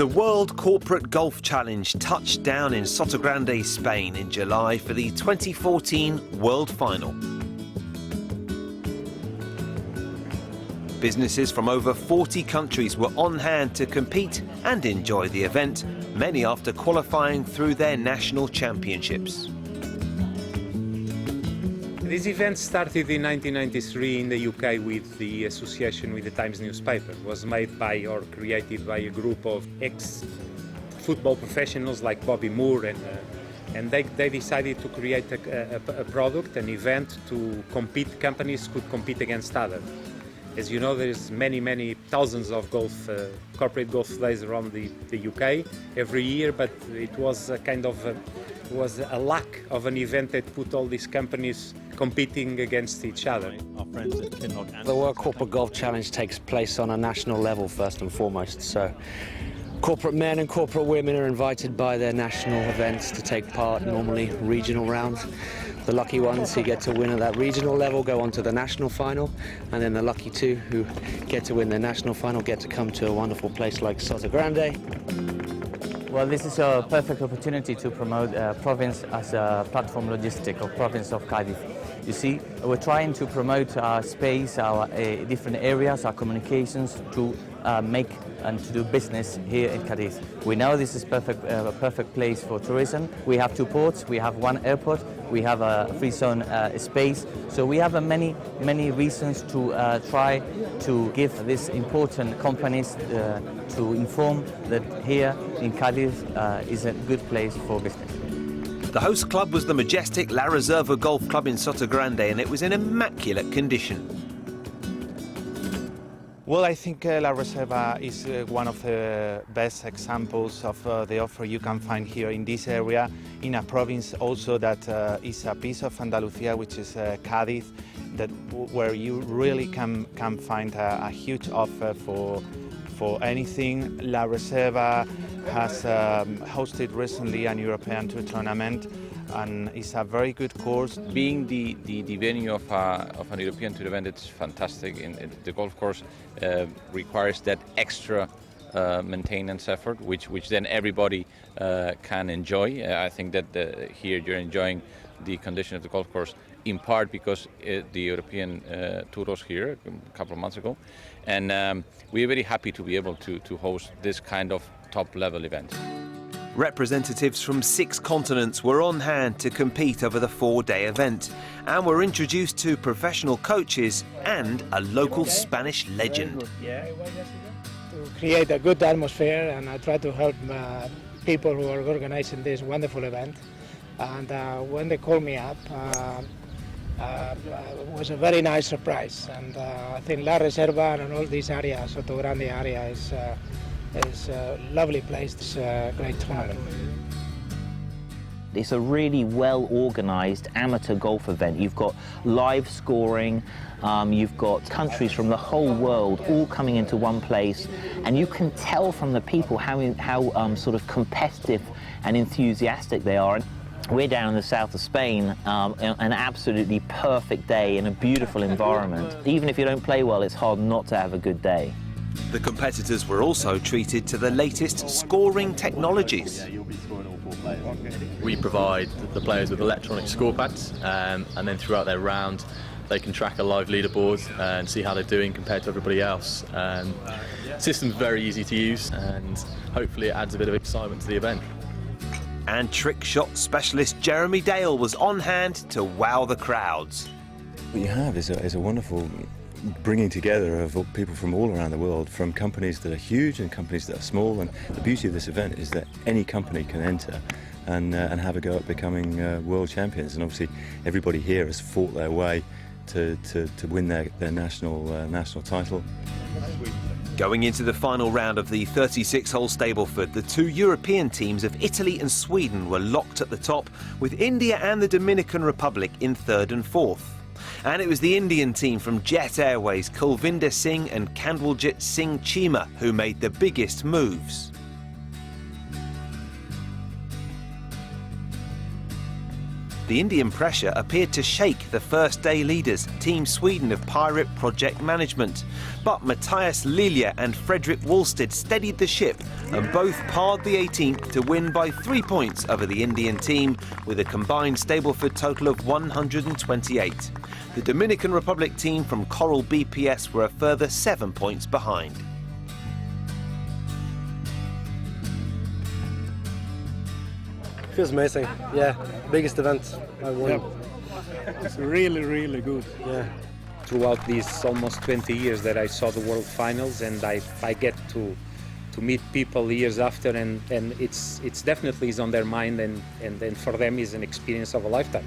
The World Corporate Golf Challenge touched down in Sotogrande, Spain in July for the 2014 World Final. Businesses from over 40 countries were on hand to compete and enjoy the event, many after qualifying through their national championships. This event started in 1993 in the UK with the association with the Times newspaper. It was made by or created by a group of ex-football professionals like Bobby Moore, and they decided to create a product, an event to compete. Companies could compete against others. As you know, there's many thousands of corporate golf days around the UK every year, but it was a kind of a lack of an event that put all these companies competing against each other. The World Corporate Golf Challenge takes place on a national level first and foremost, so corporate men and corporate women are invited by their national events to take part, normally regional rounds. The lucky ones who get to win at that regional level go on to the national final, and then the lucky two who get to win their national final get to come to a wonderful place like Sotogrande. Well, this is a perfect opportunity to promote Province as a platform logistic of Province of Cádiz. You see, we're trying to promote our space, our different areas, our communications to make and to do business here in Cádiz. We know this is a perfect place for tourism. We have 2 ports, we have 1 airport, we have a free zone space. So we have many reasons to try to give these important companies to inform that here in Cádiz is a good place for business. The host club was the majestic La Reserva Golf Club in Sotogrande, and it was in immaculate condition. Well, I think La Reserva is one of the best examples of the offer you can find here in this area, in a province also that is a piece of Andalusia, which is Cádiz, where you really can find a huge offer for anything. La Reserva has hosted recently an European Tour tournament, and it's a very good course. Being the venue of an European Tour event, it's fantastic. The golf course requires that extra maintenance effort, which then everybody can enjoy. I think that here you're enjoying the condition of the golf course in part because the European Tour was here a couple of months ago, and we're very happy to be able to host this kind of top-level event. Representatives from 6 continents were on hand to compete over the 4-day event and were introduced to professional coaches and a local Spanish legend. To create a good atmosphere, and I try to help people who are organizing this wonderful event. And when they called me up, it was a very nice surprise. And I think La Reserva and all this area, Sotogrande area, is a lovely place. It's a great tournament. It's a really well-organised amateur golf event. You've got live scoring, you've got countries from the whole world all coming into one place, and you can tell from the people how sort of competitive and enthusiastic they are. We're down in the south of Spain, an absolutely perfect day in a beautiful environment. Even if you don't play well, it's hard not to have a good day. The competitors were also treated to the latest scoring technologies. We provide the players with electronic scorepads, and then throughout their round they can track a live leaderboard and see how they're doing compared to everybody else. The system's very easy to use, and hopefully it adds a bit of excitement to the event. And trick shot specialist Jeremy Dale was on hand to wow the crowds. What you have is a wonderful bringing together of people from all around the world, from companies that are huge and companies that are small, and the beauty of this event is that any company can enter and have a go at becoming world champions, and obviously everybody here has fought their way to win their national title. Going into the final round of the 36-hole Stableford, the 2 European teams of Italy and Sweden were locked at the top, with India and the Dominican Republic in 3rd and 4th. And it was the Indian team from Jet Airways, Kulvinder Singh and Kanwaljit Singh Chima, who made the biggest moves. The Indian pressure appeared to shake the first day leaders, Team Sweden of Pirate Project Management. But Matthias Lilja and Fredrik Wallstedt steadied the ship and both parred the 18th to win by 3 points over the Indian team, with a combined Stableford total of 128. The Dominican Republic team from Coral BPS were a further 7 points behind. Feels amazing, yeah. Biggest event I won. Yeah. It's really, really good. Yeah. Throughout these almost 20 years that I saw the World Finals, and I get to meet people years after, and it's definitely is on their mind, and for them is an experience of a lifetime.